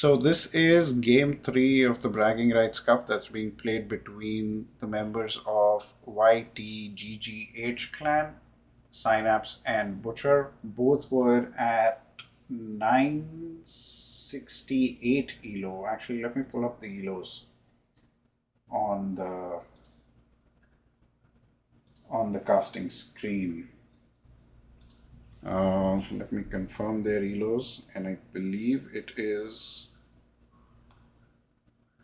So this is game 3 of the Bragging Rights Cup that's being played between the members of YTGGH clan, Synapse and Butcher. Both were at 968 elo. Actually, let me pull up the elos on the casting screen. Let me confirm their elos, and I believe it is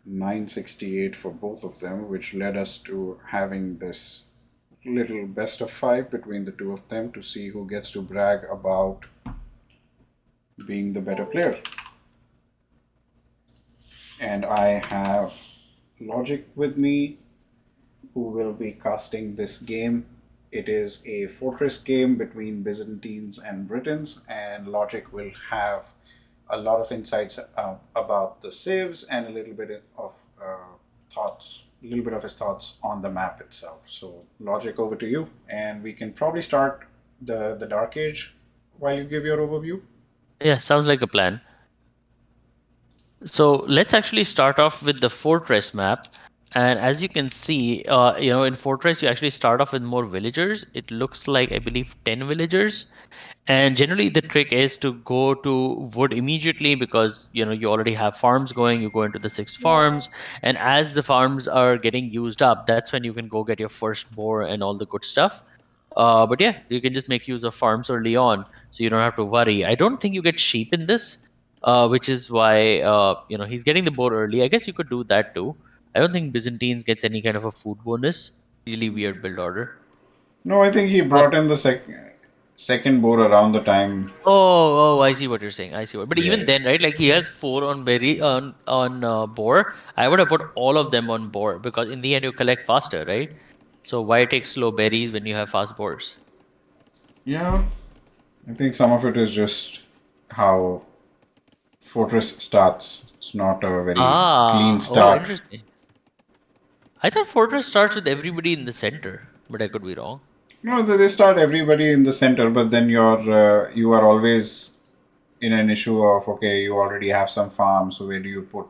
968 for both of them, which led us to having this little best of 5 between the two of them to see who gets to brag about being the better player. And I have Logic with me, who will be casting this game. It is a fortress game between Byzantines and Britons, and Logic will have a lot of insights about the civs and a little bit of his thoughts on the map itself. So, Logic, over to you, and we can probably start the Dark Age while you give your overview. Yeah, sounds like a plan. So let's actually start off with the fortress map. And as you can see, in fortress, you actually start off with more villagers. It looks like, I believe, 10 villagers. And generally, the trick is to go to wood immediately because you already have farms going. You go into the 6 farms, and as the farms are getting used up, that's when you can go get your first boar and all the good stuff. But yeah, you can just make use of farms early on, so you don't have to worry. I don't think you get sheep in this, which is why he's getting the boar early. I guess you could do that too. I don't think Byzantines gets any kind of a food bonus. Really weird build order. No, I think he brought in the second board around the time. Oh, I see what you're saying. I see what. But Yeah, even yeah. then, right? Like he has 4 on berry on boar. I would have put all of them on boar because in the end you collect faster, right? So why take slow berries when you have fast boars? Yeah, I think some of it is just how Fortress starts. It's not a very clean Oh, start. interesting. I thought Fortress starts with everybody in the center, but I could be wrong. No, they start everybody in the center, but then you are always in an issue of, okay, you already have some farms, so where do you put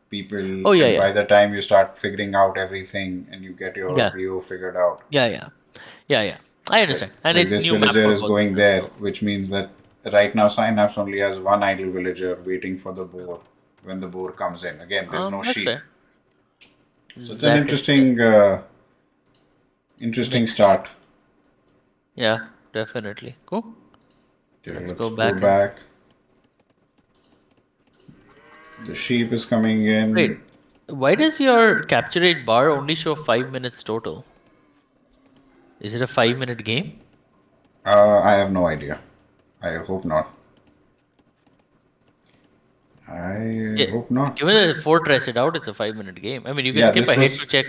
people? Oh yeah, And by yeah, the time you start figuring out everything and you get your yeah, Rio figured out, yeah, yeah, yeah, yeah. I like understand, and like it's this new map villager for is both of going them. there, So which means that right now Synapse only has one idle villager waiting for the boar when the boar comes in. Again, there's no that's sheep, fair. so it's an That is fair. interesting Mix. start. Yeah, definitely. Cool. Okay, Let's let's go go back and back. The sheep is coming in. wait. Why does your capture rate bar only show 5 minutes total? Is it a 5 minute game? I have no idea. I hope not. I Yeah. hope not. Given that Fortress it out, it's a 5 minute game. I mean, you can Yeah, skip ahead to check.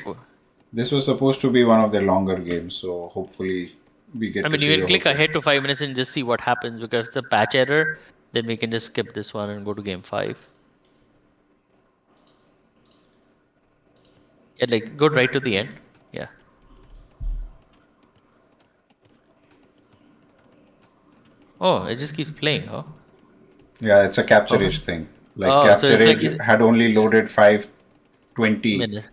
this was supposed to be one of their longer games, so hopefully we I get to mean, you see can the whole click thing. ahead to 5 minutes and just see what happens because it's a patch error. Then we can just skip this one and go to game 5. Yeah, like go right to the end. Yeah. Oh, it just keeps playing, huh? Yeah, it's a capture Okay. age thing. Like Oh, so capture it's like age had only loaded 520 minutes.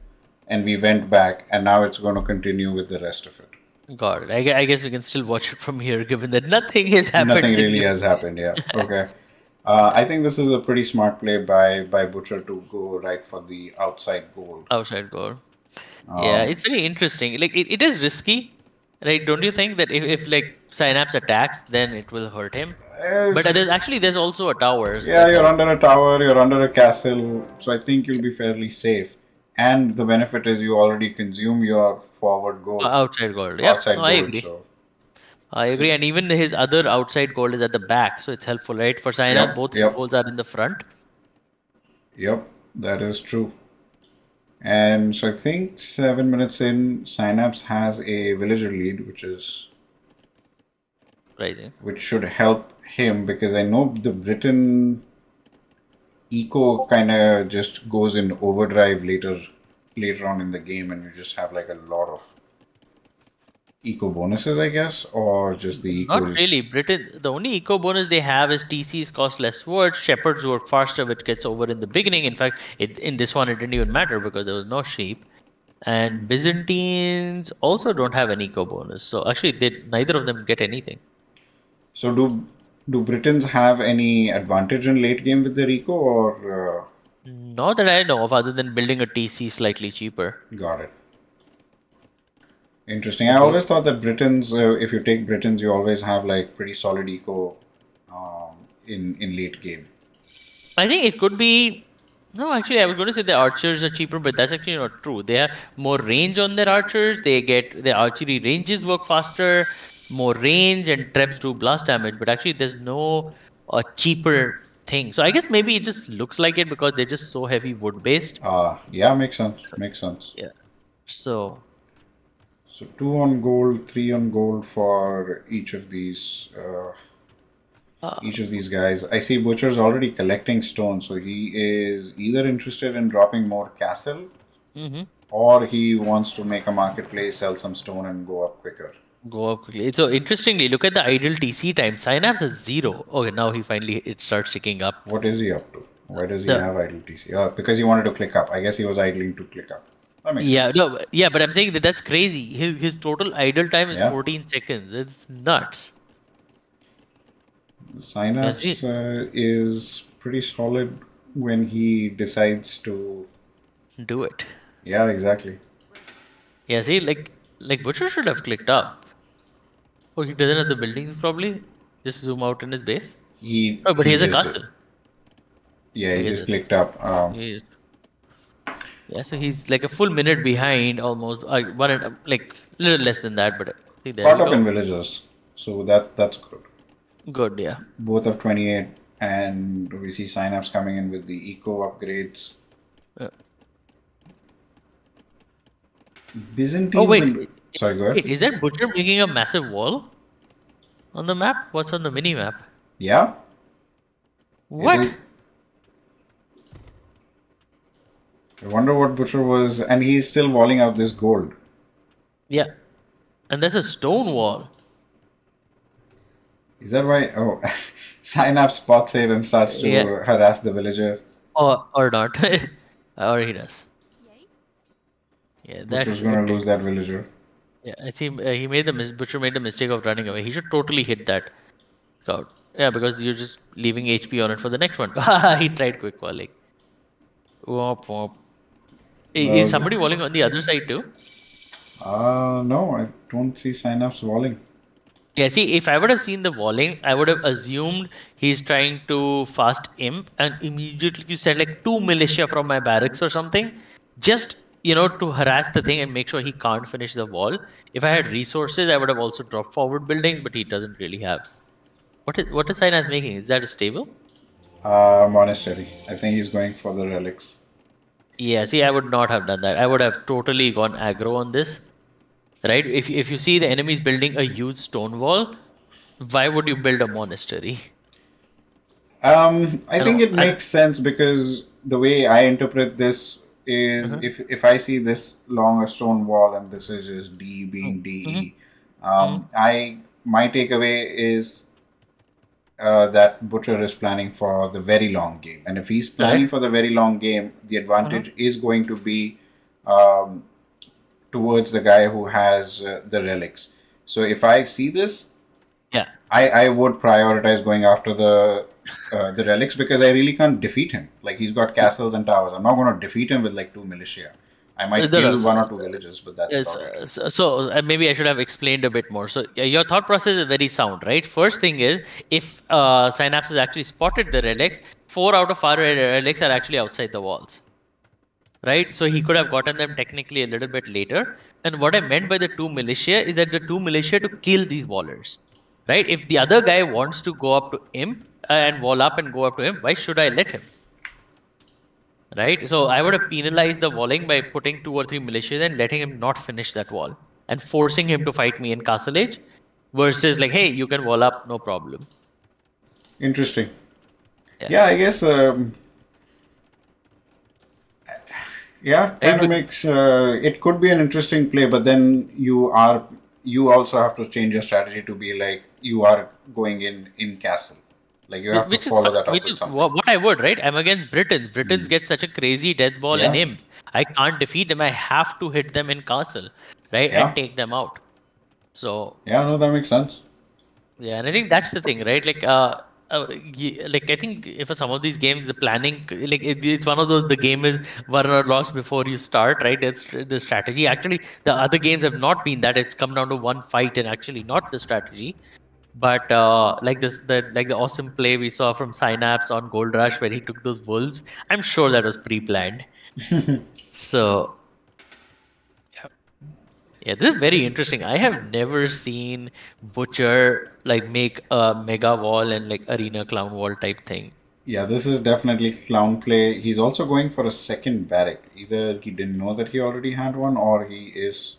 and we went back and now it's going to continue with the rest of it. Got it. I guess we can still watch it from here, given that nothing has happened Nothing really has significant. happened, yeah. Okay. I think this is a pretty smart play by Butcher to go right for the outside goal. Outside goal. Yeah, Um, it's very interesting. Like it is risky, right? Don't you think that if like Synapse attacks, then it will hurt him? But as there's also a towers Yeah, that you're help. under a tower, you're under a castle, so I think you'll be fairly safe. And the benefit is you already consume your forward gold, Outside gold. Yep. No, outside I gold, agree. so I it's a, agree. And even his other outside gold is at the back, so it's helpful, right? For Synapse, yep, both his yep, goals are in the front. yep, that is true. And so I think 7 minutes in, Synapse has a villager lead, Right. which should help him because I know the Britain eco kind of just goes in overdrive later on in the game, and you just have like a lot of eco bonuses, I guess, or just the Not eco is. really. Britain, the only eco bonus they have is TCs cost less words, shepherds work faster, which gets over in the beginning. In fact, in this one, it didn't even matter because there was no sheep. And Byzantines also don't have an eco bonus. So actually, neither of them get anything. So do Britons have any advantage in late game with their eco, or Not that I know of, other than building a TC slightly cheaper. got it? Interesting. I But they, always thought that Britons, if you take Britons, you always have like pretty solid eco in late game. I think it could be. No, actually, I was going to say the archers are cheaper, but that's actually not true. They have more range on their archers. They get their archery ranges work faster, more range, and traps do blast damage. But actually, there's no cheaper thing. So I guess maybe it just looks like it because they're just so heavy wood based. Yeah, makes sense. Makes sense. Yeah. So So two on gold, three on gold for each of so these guys. I see Butcher's already collecting stone, so he is either interested in dropping more castle, hmm or he wants to make a marketplace, sell some stone, and go up quicker. go up quickly. So interestingly, look at the idle TC time. Synapse is 0. Okay, now he finally it starts ticking up. What is he up to? Why does he The have idle TC? Because he wanted to click up. I guess he was idling to click up. That makes Yeah, sense. no, yeah, but I'm saying that that's crazy. His total idle time is Yeah. 14 seconds. It's nuts. Yeah, Synapse see, is pretty solid when he decides to. do it. Yeah, exactly. Yeah, see, like Butcher should have clicked up. Oh, he doesn't have the buildings probably. Just zoom out in his base. Oh, but he He has a just did. castle. Yeah, he He has just a, clicked up. he is, yeah, so he's like a full minute behind almost. Like a little less than that, but see, there Caught you up in go. villagers, so that's good. Good, yeah. Both have 28, and we see Synapse coming in with the eco upgrades. Uh, oh Byzantines wait, and sorry, go ahead. wait, is that Butcher making a massive wall on the map? What's on the mini map? Yeah, it What? is. I wonder what Butcher was, and he's still walling out this gold. Yeah. And there's a stone wall. Is that why? Oh, Synapse spots it and starts to Yeah. harass the villager. Or not. Or he does. Yeah, Butcher's that's gonna it. lose that villager. Yeah, I see. He made the Butcher made the mistake of running away. He should totally hit that scout. Yeah, because you're just leaving HP on it for the next one. He tried quick walling. Womp womp. Is Well, somebody walling on the other side too? no, I don't see Synapse walling. Yeah, see, if I would have seen the walling, I would have assumed he's trying to fast imp and immediately you send like 2 militia from my barracks or something, just to harass the thing and make sure he can't finish the wall. If I had resources, I would have also dropped forward buildings, but he doesn't really have. What is Sinaz making? Is that a stable? Monastery. I think he's going for the relics. Yeah, see, I would not have done that. I would have totally gone aggro on this. Right? If you see the enemies building a huge stone wall, why would you build a monastery? I You think know, it makes sense because the way I interpret this is uh-huh. if I see this long a stone wall and this is just D being Mm-hmm. DE, Mm-hmm. I my takeaway is that Butcher is planning for the very long game, and if he's planning Correct. for the very long game, the Uh-huh. advantage is going to be um, towards the guy who has the relics. So if I see this, Yeah. I would prioritize going after the relics because I really can't defeat him. Like he's got castles and towers. I'm not going to defeat him with like two militia. I might No, no, kill one or two villages, but that's yes, about it. maybe I should have explained a bit more. So yeah, your thought process is very sound, right? First thing is, if Synapse has actually spotted the relics, 4 out of 5 relics are actually outside the walls, right? So he could have gotten them technically a little bit later. And what I meant by the 2 militia is that the 2 militia to kill these wallers, right? If the other guy wants to go up to him and wall up and go up to him, why should I let him? Right? So I would have penalized the walling by putting 2 or 3 militias and letting him not finish that wall and forcing him to fight me in Castle Age versus like, hey, you can wall up, no problem. Interesting. Yeah. Yeah, I guess. Yeah, Right? kind of makes it could be an interesting play, but then you are you also have to change your strategy to be like you are going in castle. Like you have to Which is follow that up which with is something. what I would, right? I'm against Britons. Britons Hmm. get such a crazy death ball and Yeah, imp. I can't defeat them. I have to hit them in castle, right, and yeah, take them out. So yeah. No, that makes sense. yeah, and I think that's the thing, right? Like I think if some of these games, the planning, it's one of those. The game is won or lost before you start, right? It's the strategy. Actually, the other games have not been that. It's come down to one fight and actually not the strategy. But the awesome play we saw from Synapse on Gold Rush where he took those wolves, I'm sure that was pre-planned. So yeah, yeah, this is very interesting. I have never seen Butcher like make a mega wall and like arena clown wall type thing. Yeah, this is definitely clown play. He's also going for a second barrack. Either he didn't know that he already had one, or he is.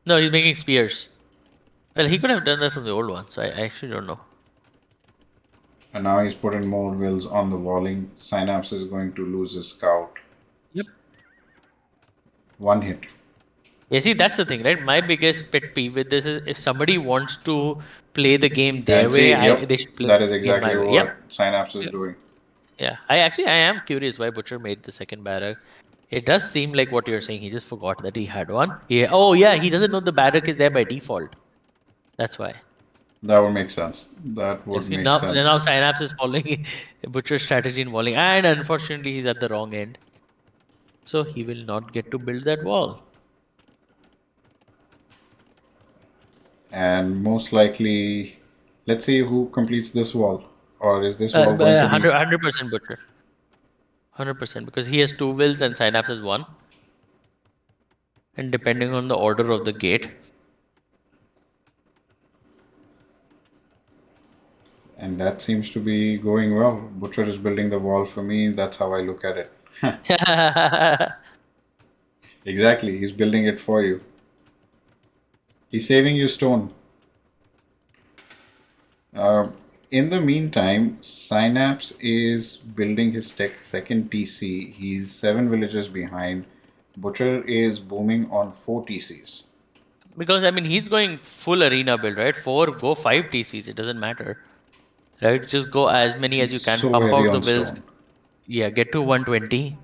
No, he's making spears. Well, he could have done that from the old one, so I actually don't know. And now he's putting more wills on the walling. Synapse is going to lose his scout. Yep. One hit. Yeah, see, that's the thing, right? My biggest pet peeve with this is if somebody wants to play the game their And way, see, yep, they should play that is the game exactly my way. Yep. what Synapse is Yep. doing. Yeah. I am curious why Butcher made the second barrack. It does seem like what you're saying. He just forgot that he had one. Yeah. Oh, yeah. He doesn't know the barrack is there by default. That's why. That would make sense. That You would see, make now sense. Synapse is following Butcher's strategy in walling, and unfortunately, he's at the wrong end. So he will not get to build that wall. And most likely, let's see who completes this wall. Or is this wall going to be. 100% Butcher. 100% because he has two wills and Synapse has one. And depending on the order of the gate. And that seems to be going well. Butcher is building the wall for me. That's how I look at it. Exactly. He's building it for you. He's saving you stone. Uh, in the meantime, Synapse is building his second TC. He's 7 villages behind. Butcher is booming on 4 TCs. Because I mean he's going full arena build, right? Go 5 TCs, it doesn't matter. Right? Just go as many as He's you can, so pump heavy out the on wills. stone. Yeah, get to 120.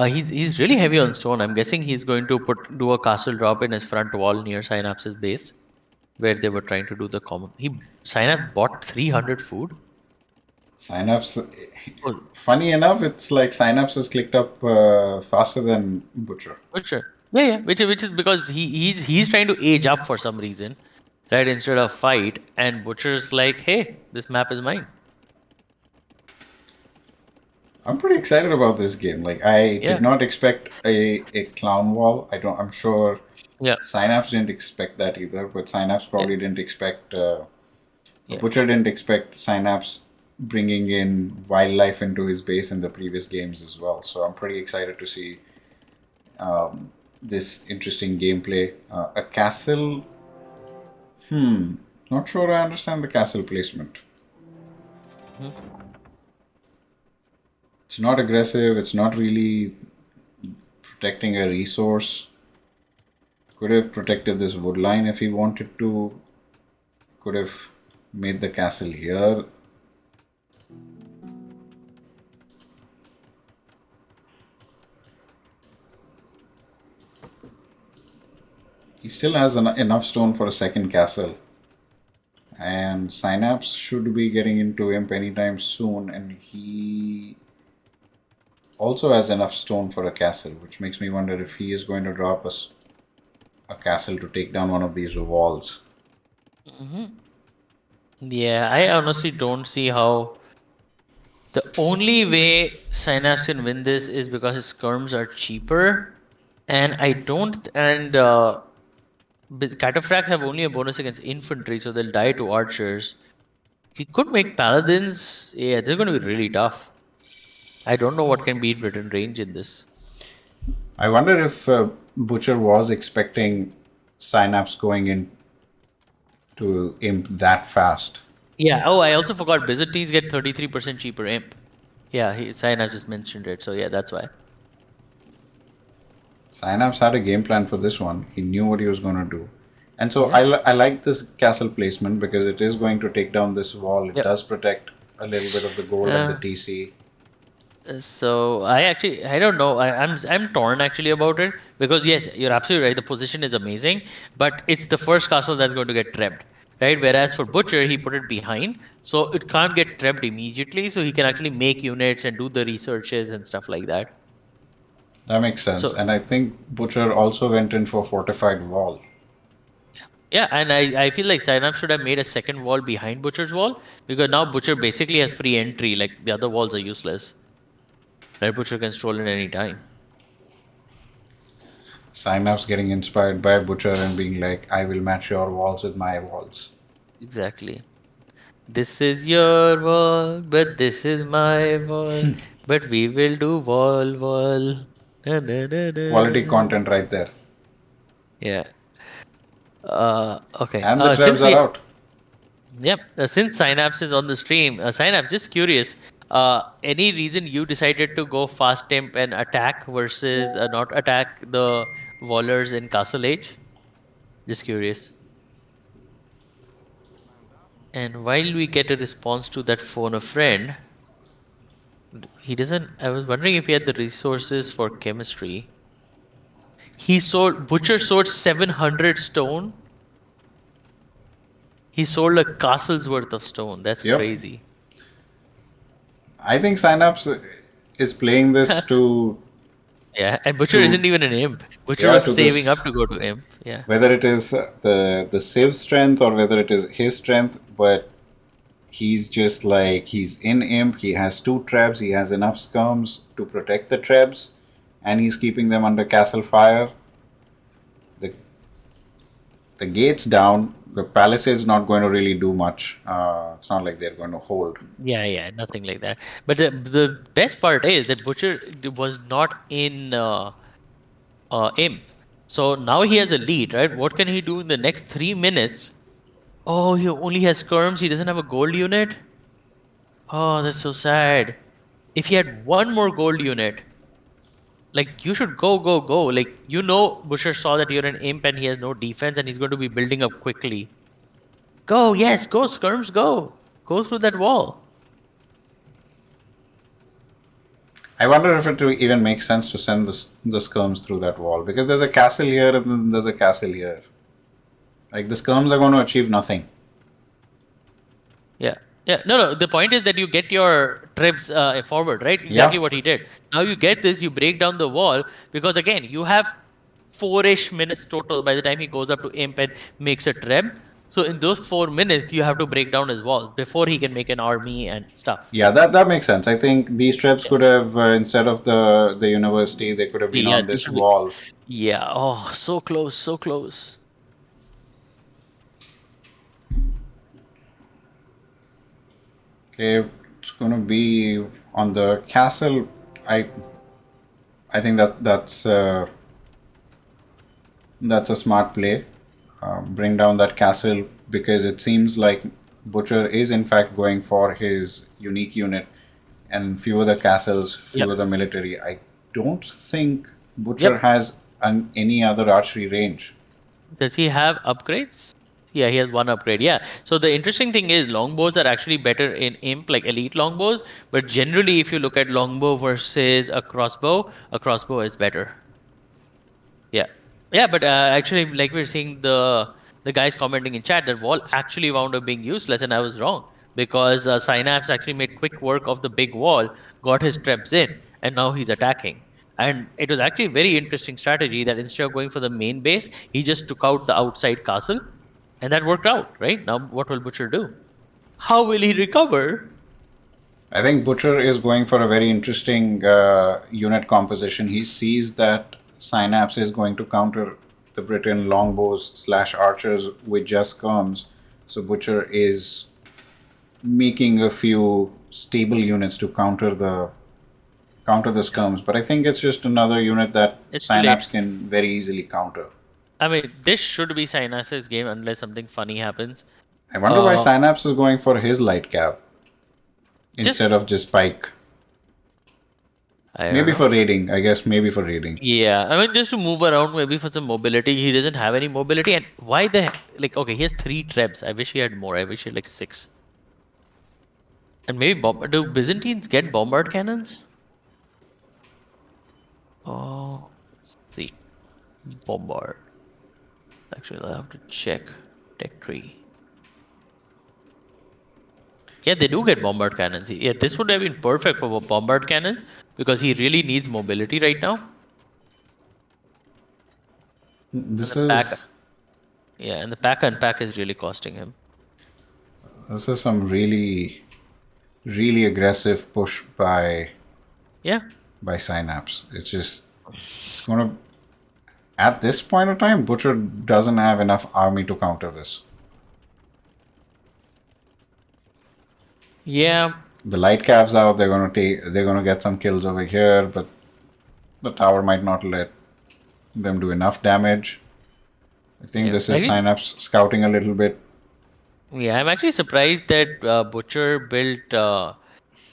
He's really heavy on stone. I'm guessing he's going to do a castle drop in his front wall near Synapse's base, where they were trying to do the common. Synapse bought 300 food. Synapse, Oh, funny enough, it's like Synapse has clicked up faster than Butcher. Butcher. Yeah, yeah. Which is because he's trying to age up for some reason, right? Instead of fight, and Butcher's like, hey, this map is mine. I'm pretty excited about this game. Like I did Yeah, not expect a clown wall. I'm sure yeah, Synapse didn't expect that either, but Synapse yeah, probably didn't expect. yeah. Butcher didn't expect Synapse bringing in wildlife into his base in the previous games as well. So I'm pretty excited to see this interesting gameplay. A castle. Not sure I understand the castle placement. Mhm. It's not aggressive. It's not really protecting a resource. Could have protected this wood line if he wanted to. Could have made the castle here. He still has enough stone for a second castle. And Synapse should be getting into Imp anytime soon. And he also has enough stone for a castle, which makes me wonder if he is going to drop us a castle to take down one of these walls. Yeah, I honestly don't see how. The only way Synapse can win this is because his skirms are cheaper, and I don't. And Cataphracts have only a bonus against infantry, so they'll die to archers. He could make paladins. Yeah, this is going to be really tough. I don't know what can beat Britain range in this. I wonder if Butcher was expecting Synapse going in to Imp that fast. Yeah. Oh, I also forgot Byzantines get 33% cheaper imp. Yeah, Synapse just mentioned it, so yeah, that's why. Synapse had a game plan for this one. He knew what he was going to do. And so I like this castle placement because it is going to take down this wall. It Yep. does protect a little bit of the gold and the TC. So I don't know. I'm torn actually about it because yes, you're absolutely right. The position is amazing, but it's the first castle that's going to get trapped, right? Whereas for Butcher, he put it behind, so it can't get trapped immediately. So he can actually make units and do the researches and stuff like that. That makes sense. So And I think Butcher also went in for fortified wall. yeah, and I feel like Synapse should have made a second wall behind Butcher's wall because now Butcher basically has free entry. Like the other walls are useless. Right? Butcher can stroll in any time. Synapse getting inspired by Butcher and being like, I will match your walls with my walls. Exactly. This is your wall, but this is my wall. But we will do wall. Na, na, na, na, Quality na. content right there. Yeah. Okay. And the trebs are out. Yep. Since Synapse is on the stream, Synapse, just curious. Any reason you decided to go fast temp and attack versus not attack the wallers in Castle Age? Just curious. And while we get a response to that phone a friend, he doesn't. I was wondering if he had the resources for chemistry. Butcher sold 700 stone. He sold a castle's worth of stone. That's Yep. crazy. I think Synapse is playing this to. Yeah, and Butcher isn't even an imp. Butcher Yeah, was to saving this. up to go to imp. Yeah. Whether it is the Civ strength or whether it is his strength, but he's just like he's in imp. He has 2 trebs. He has enough skirms to protect the trebs, and he's keeping them under castle fire. The gate's down. The palisade's not going to really do much. It's not like they're going to hold. Yeah, nothing like that. But the best part is that Butcher was not in imp. So now he has a lead, right? What can he do in the next 3 minutes? Oh, he only has skirms. He doesn't have a gold unit. Oh, that's so sad. If he had one more gold unit, like you should go. Like Butcher saw that you're an imp and he has no defense and he's going to be building up quickly. Go, yes, go, skirms, go. Go through that wall. I wonder if it will even make sense to send the skirms through that wall because there's a castle here and then there's a castle here. Like the skirms are going to achieve nothing. Yeah. No. The point is that you get your trips forward, right? Exactly what he did. Now you get this, you break down the wall because again, you have 4-ish minutes total by the time he goes up to imp and makes a treb. So in those 4 minutes, you have to break down his wall before he can make an army and stuff. Yeah, that makes sense. I think these trebs could have instead of the university, they could have been on this wall. Yeah. Oh, so close, so close. Okay, it's going to be on the castle. I think that's a smart play. Bring down that castle because it seems like Butcher is in fact going for his unique unit and fewer the castles, fewer the military. I don't think Butcher has any other archery range. Does he have upgrades? Yeah, he has 1 upgrade. Yeah. So the interesting thing is longbows are actually better in imp, like elite longbows. But generally, if you look at longbow versus a crossbow is better. Yeah. Yeah, but actually, like we're seeing the guys commenting in chat, that wall actually wound up being useless, and I was wrong because Synapse actually made quick work of the big wall, got his traps in, and now he's attacking. And it was actually a very interesting strategy that instead of going for the main base, he just took out the outside castle, and that worked out, right? Now, what will Butcher do? How will he recover? I think Butcher is going for a very interesting unit composition. He sees that Synapse is going to counter the Briton longbows / archers with just skirms. So Butcher is making a few stable units to counter the skirms. But I think it's just another unit that Synapse can very easily counter. I mean, this should be Synapse's game unless something funny happens. I wonder why Synapse is going for his light cap instead of just Pike. I don't Maybe know. for raiding, I guess. Maybe for raiding. Yeah, I mean just to move around maybe for some mobility. He doesn't have any mobility, and why the like? Okay, he has 3 trebs. I wish he had more. I wish he had like 6. And maybe do Byzantines get bombard cannons? Oh, let's see. Bombard. Actually, I'll have to check. Tech tree. Yeah, they do get bombard cannons. Yeah, this would have been perfect for bombard cannons because he really needs mobility right now. And This the pack, is yeah, and the pack unpack is really costing him. this is some really aggressive push Yeah, by Synapse. It's gonna at this point of time, Butcher doesn't have enough army to counter this. yeah, The light caps out, they're gonna get some kills over here, but the tower might not let them do enough damage. I think yeah. this is Synapse scouting a little bit. Yeah, I'm actually surprised that Butcher built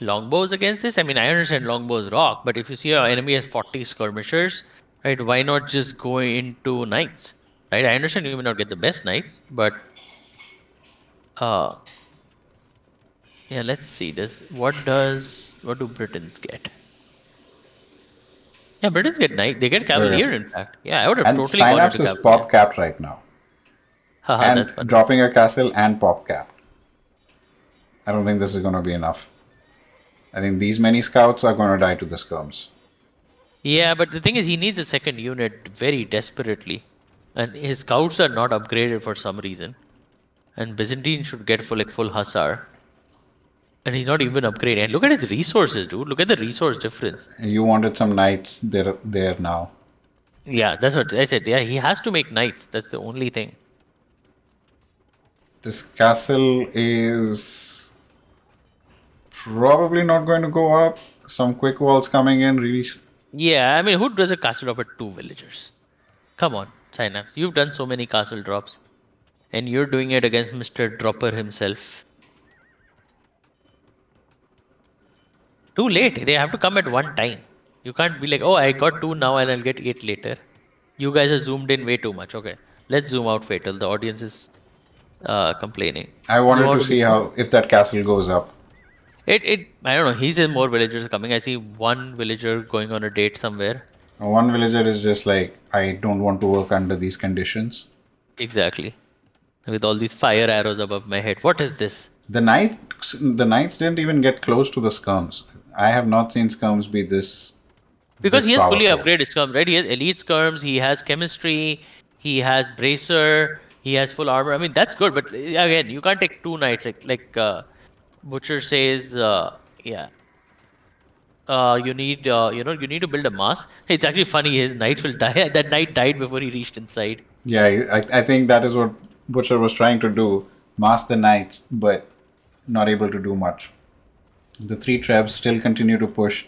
longbows against this. I mean, I understand longbows rock, but if you see our enemy has 40 skirmishers, right? Why not just go into knights, right? I understand you may not get the best knights, but uh, yeah. Let's see this. What do Britons get? Yeah, Britons get knight. They get Okay. cavalier. In fact, yeah, I would have And totally gone into Synapse is cavalier. pop capped right now. Haha, And that's funny. dropping a castle and pop capped. I don't think this is gonna be enough. I think these many scouts are gonna die to the skirms. Yeah, but the thing is, he needs a second unit very desperately, and his scouts are not upgraded for some reason. And Byzantine should get full hussar, and he's not even upgraded. And look at his resources, dude. Look at the resource difference. You wanted some knights there now. Yeah, that's what I said. Yeah, he has to make knights. That's the only thing. This castle is probably not going to go up. Some quick walls coming in really. Yeah, I mean, who does a castle drop at 2 villagers? Come on, Synapse. You've done so many castle drops, and you're doing it against Mr. Dropper himself. Too late. They have to come at one time. You can't be like, oh, I got 2 now and I'll get 8 later. You guys are zoomed in way too much. Okay, let's zoom out, Fatal. The audience is complaining. I Zoom wanted out to a bit see more. how if that castle goes up. I don't know. He says more villagers are coming. I see one villager going on a date somewhere. One villager is just like, I don't want to work under these conditions. Exactly. With all these fire arrows above my head. What is this? The knights didn't even get close to the skirms. I have not seen skirms be Because this he has fully powerful. upgraded skirms, right? He has elite skirms, he has chemistry, he has bracer, he has full armor. I mean, that's good, but again, you can't take 2 knights like Butcher says. Yeah, you need to build a mass. It's actually funny. His knight will die. That knight died before he reached inside. Yeah, I think that is what Butcher was trying to do, mask the knights, but not able to do much. The three trebs still continue to push.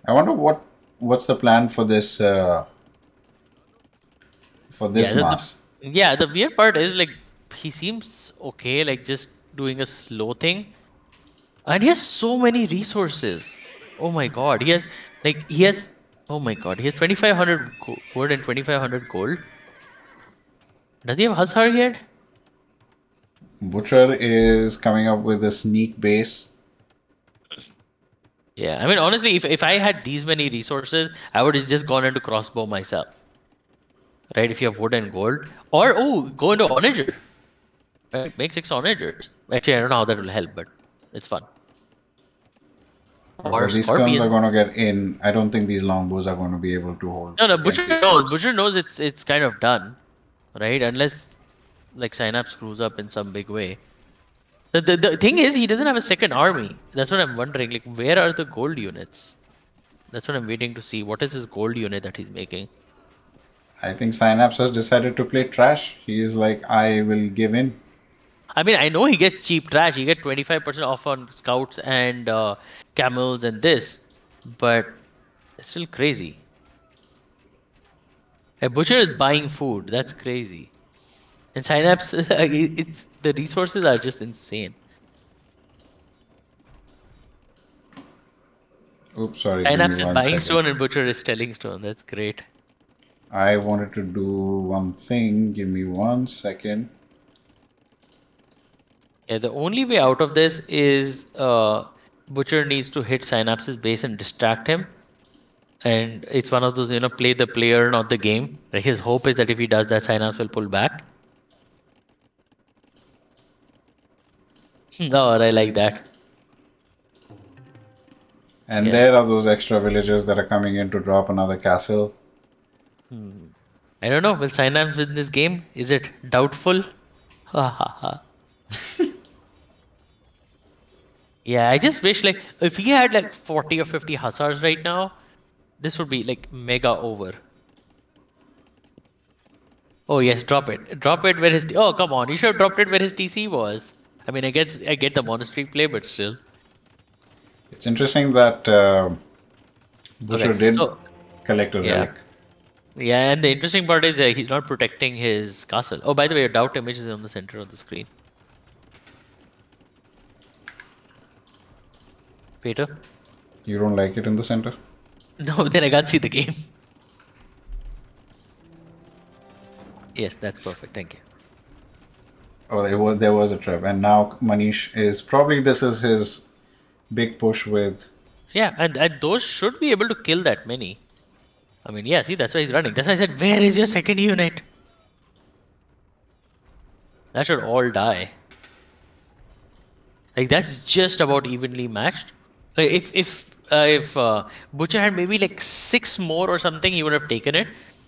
I wonder what's the plan for this Yeah, mass. yeah. The weird part is like he seems okay, like just doing a slow thing, and he has so many resources. Oh my god, he has. Oh my god, he has 2,500 wood and 2,500 gold. Does he have Hussar yet? Butcher is coming up with a sneak base. Yeah, I mean honestly, if I had these many resources, I would have just gone into crossbow myself. Right? If you have wood and gold, or oh, go into onager. Right? Make 6 onagers. Actually, I don't know how that will help, but it's fun. Okay, Or these skirms are scorpion. going to get in. I don't think these longbows are going to be able to hold No, no, against Butcher these knows. skirms. Butcher knows it's kind of done, right? Unless like Synapse screws up in some big way. The thing is, he doesn't have a second army. That's what I'm wondering. Like, where are the gold units? That's what I'm waiting to see. What is his gold unit that he's making? I think Synapse has decided to play trash. He's like, I will give in. I mean, I know he gets cheap trash. He get 25% off on scouts and camels and this, but it's still crazy. A butcher is buying food. That's crazy. And Synapse, it's the resources are just insane. Oops, sorry, give me Synapse is one buying second. stone and Butcher is selling stone. That's great. I wanted to do one thing. Give me 1 second. Yeah, the only way out of this is Butcher needs to hit Synapse's base and distract him. And it's one of those, play the player, not the game. Like his hope is that if he does that, Synapse will pull back. No, I like that. And Yeah. there are those extra villagers that are coming in to drop another castle. Hmm. I don't know. Will Synapse win this game? Is it doubtful? Ha ha ha. Yeah, I just wish like if he had like 40 or 50 hussars right now, this would be like mega over. Oh yes, drop it. Drop it where his oh come on, you should have dropped it where his TC was. I mean I get the monastery play, but still. It's interesting that Butcher Okay, did so collect a yeah. relic. Yeah, and the interesting part is he's not protecting his castle. Oh, by the way, your doubt image is on the center of the screen. Peter? You don't like it in the center? No, then I can't see the game. Yes, that's perfect. Thank you. Oh, there was a trap, and now Manish is probably this is his big push with. Yeah, and those should be able to kill that many. I mean, yeah, see, that's why he's running. That's why I said, where is your second unit? That should all die. Like that's just about evenly matched. Like if Butcher had maybe like 6 more or something, he would have taken it.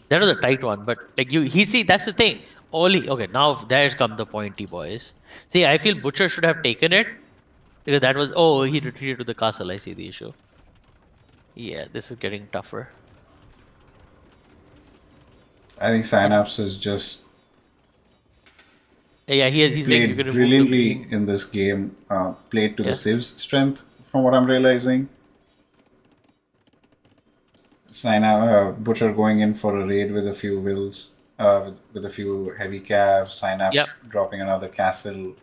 That was a tight one, but like he see that's the thing. Only okay now there's come the pointy boys. See, I feel Butcher should have taken it because that was he retreated to the castle. I see the issue. Yeah, this is getting tougher. I think But Synapse has just yeah, he's like you played can remove the brilliantly beam. in this game. Played to the Yeah. Civ's strength, from what I'm realizing. Butcher going in for a raid with a few wills, with a few heavy calves. Yep. Synapse dropping another castle.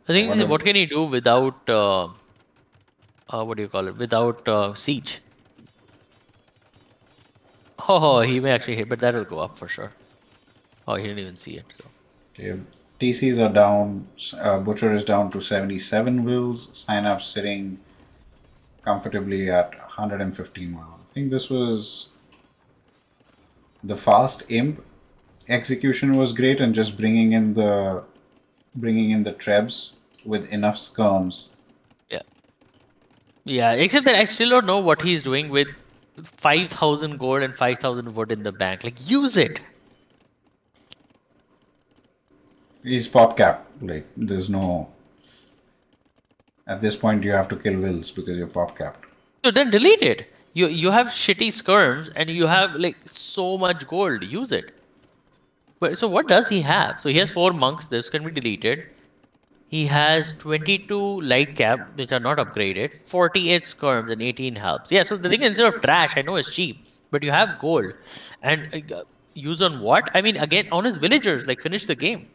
The I thing is, wonder. what can he do without what do you call it? Without siege? Oh, he may actually hit, but that will go up for sure. Oh, he didn't even see it. So Okay, TCs are down. Butcher is down to 77 wills. Synapse sitting comfortably at 115 wills. I think this was the fast imp execution was great, and just bringing in the trebs with enough skirms. yeah, yeah. Except that I still don't know what he's doing with 5,000 gold and 5,000 wood in the bank. Like, use it. He's pop cap. Like there's no. At this point, you have to kill wills because you're pop capped. So then delete it. You have shitty skirms and you have like so much gold. Use it. But so what does he have? So he has 4 monks. This can be deleted. He has 22 light cap, which are not upgraded, 48 skirms, and 18 helps. Yeah, so the thing is, instead of trash, I know it's cheap, but you have gold. And use on what? I mean, again, on his villagers, like finish the game.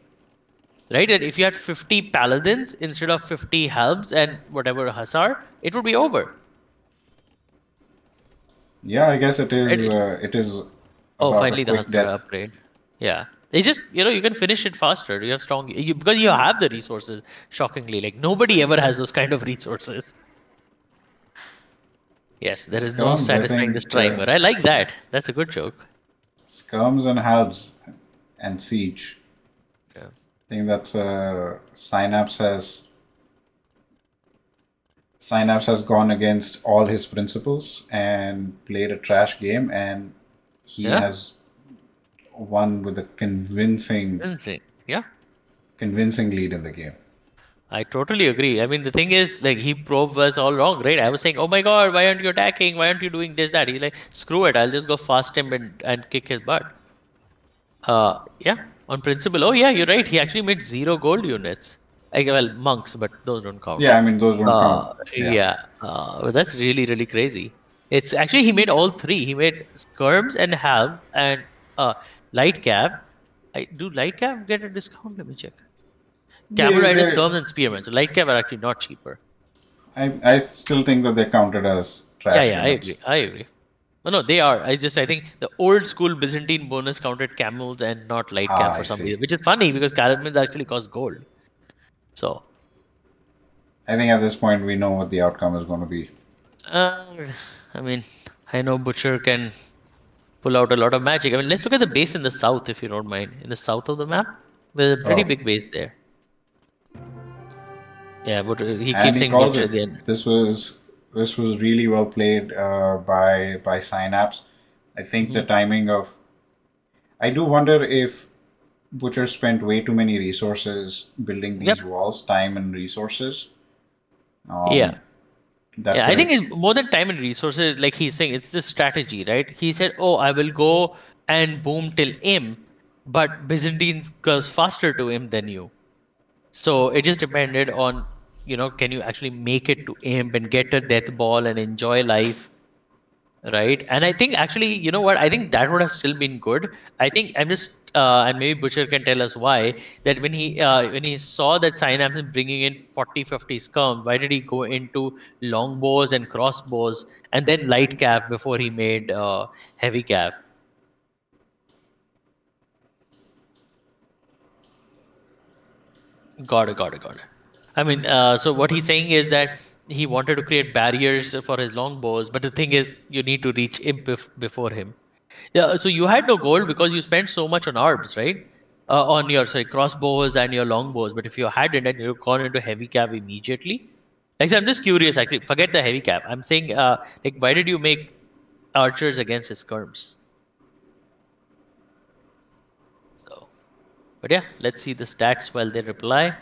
Right? And if you had 50 paladins instead of 50 helps and whatever hussar, it would be over. Yeah, I guess it is. Right? It is Oh, about a finally the quick hussar death. upgrade. Yeah. It just, you can finish it faster. You have strong, because you have the resources, shockingly. Like, nobody ever has those kind of resources. Yes, there is no Skirms, I satisfying the think. strimer. I like that. That's a good joke. Skirms and halves and siege. Yeah. I think that Synapse has gone against all his principles and played a trash game, and he Yeah. has won with a convincing Interesting. Yeah. convincing lead in the game. I totally agree. I mean, the thing is, like, he probed us all wrong, right? I was saying, oh my god, why aren't you attacking? Why aren't you doing this, that? He's like, screw it, I'll just go fast him and kick his butt. Yeah, on principle. Oh, yeah, you're right. He actually made 0 gold units. Like, well, monks, but those don't count. Yeah, I mean those don't count. Yeah, Yeah, that's really, really crazy. It's actually, he made all three. He made skirms and halve and light cap. Do light cap get a discount? Let me check. Camel they riders, they skirms, and spearmen. So light cap are actually not cheaper. I still think that they're counted as trash I units. agree. I agree. No, they are. I think the old school Byzantine bonus counted camels and not light Ah, cap I for some see. reason, which is funny because caravans actually cost gold. So, I think at this point we know what the outcome is going to be. uh, I mean, I know Butcher can pull out a lot of magic. I mean, let's look at the base in the south, if you don't mind. In the south of the map, there's a pretty Oh, big base there. Yeah, but he and keeps he saying calls Butcher it. again. This was really well played by Synapse. I think the Hmm. timing of. I do wonder if Butcher spent way too many resources building Yep. these walls, time and resources. Yeah. Um, that Yeah, could I have. think it's more than time and resources. Like he's saying, it's the strategy, right? He said, "Oh, I will go and boom till imp, but Byzantines goes faster to imp than you." So it just depended on, can you actually make it to imp and get a death ball and enjoy life, right? And I think actually, you know what? I think that would have still been good. I think I'm just, and maybe Butcher can tell us why, that when he saw that Synapse is bringing in 40-50 scum, why did he go into longbows and crossbows and then light calf before he made heavy calf? Got it. I mean, so what he's saying is that he wanted to create barriers for his longbows, but the thing is, you need to reach imp before him. Yeah, so you had no gold because you spent so much on arbs, right? On your crossbows and your longbows. But if you hadn't and you've gone into heavy cap immediately, like so I'm just curious. Actually, forget the heavy cap. I'm saying, like, why did you make archers against his skirms? So, but yeah, let's see the stats while they reply.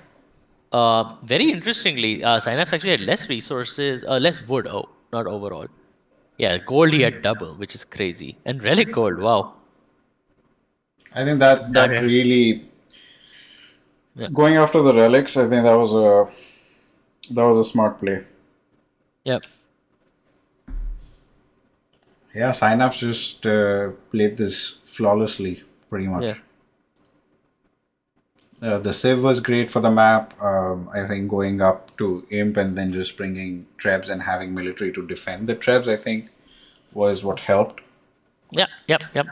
Very interestingly, Synapse actually had less resources, less wood. Oh, not overall. Yeah, gold he had double, which is crazy, and relic gold. Wow, I think that that really yeah, going after the relics. I think that was a smart play. yeah, Yeah, Synapse just played this flawlessly, pretty yeah. much. The Civ was great for the map. I think going up to Imp and then just bringing Trebs and having military to defend the Trebs, I think, was what helped. Yep.